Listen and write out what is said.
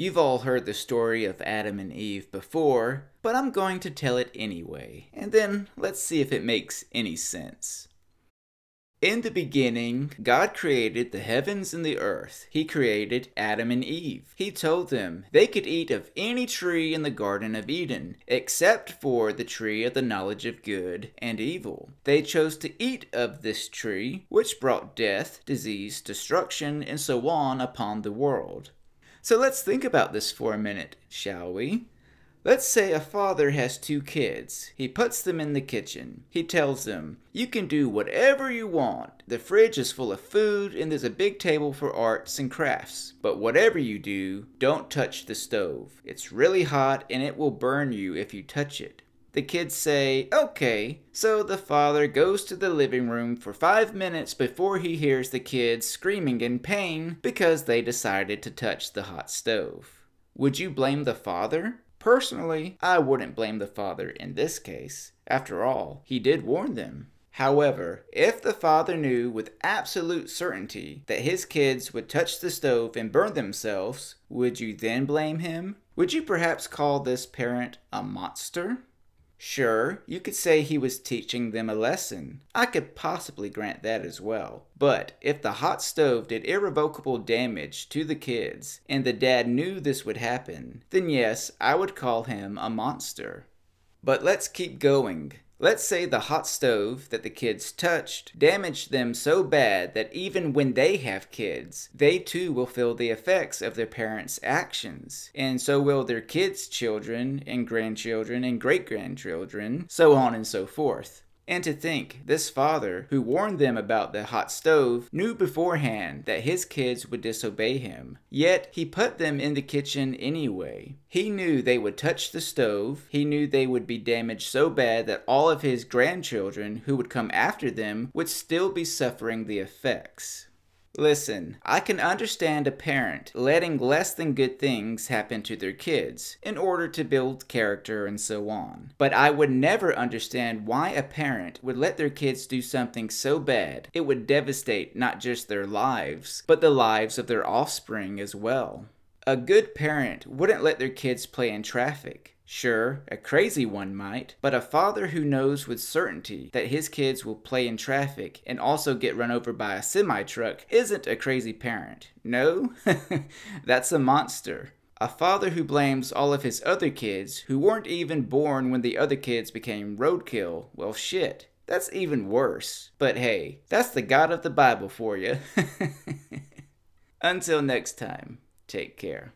You've all heard the story of Adam and Eve before, but I'm going to tell it anyway, and then let's see if it makes any sense. In the beginning, God created the heavens and the earth. He created Adam and Eve. He told them they could eat of any tree in the Garden of Eden, except for the tree of the knowledge of good and evil. They chose to eat of this tree, which brought death, disease, destruction, and so on upon the world. So let's think about this for a minute, shall we? Let's say a father has 2 kids. He puts them in the kitchen. He tells them, you can do whatever you want. The fridge is full of food and there's a big table for arts and crafts. But whatever you do, don't touch the stove. It's really hot and it will burn you if you touch it. The kids say, okay. So the father goes to the living room for 5 minutes before he hears the kids screaming in pain because they decided to touch the hot stove. Would you blame the father? Personally, I wouldn't blame the father in this case. After all, he did warn them. However, if the father knew with absolute certainty that his kids would touch the stove and burn themselves, would you then blame him? Would you perhaps call this parent a monster? Sure, you could say he was teaching them a lesson. I could possibly grant that as well. But if the hot stove did irrevocable damage to the kids, and the dad knew this would happen, then yes, I would call him a monster. But let's keep going. Let's say the hot stove that the kids touched damaged them so bad that even when they have kids, they too will feel the effects of their parents' actions. And so will their kids' children and grandchildren and great-grandchildren, so on and so forth. And to think, this father, who warned them about the hot stove, knew beforehand that his kids would disobey him. Yet, he put them in the kitchen anyway. He knew they would touch the stove. He knew they would be damaged so bad that all of his grandchildren, who would come after them, would still be suffering the effects. Listen, I can understand a parent letting less than good things happen to their kids in order to build character and so on. But I would never understand why a parent would let their kids do something so bad it would devastate not just their lives, but the lives of their offspring as well. A good parent wouldn't let their kids play in traffic. Sure, a crazy one might, but a father who knows with certainty that his kids will play in traffic and also get run over by a semi-truck isn't a crazy parent. No? That's a monster. A father who blames all of his other kids who weren't even born when the other kids became roadkill, well shit, that's even worse. But hey, that's the God of the Bible for you. Until next time, take care.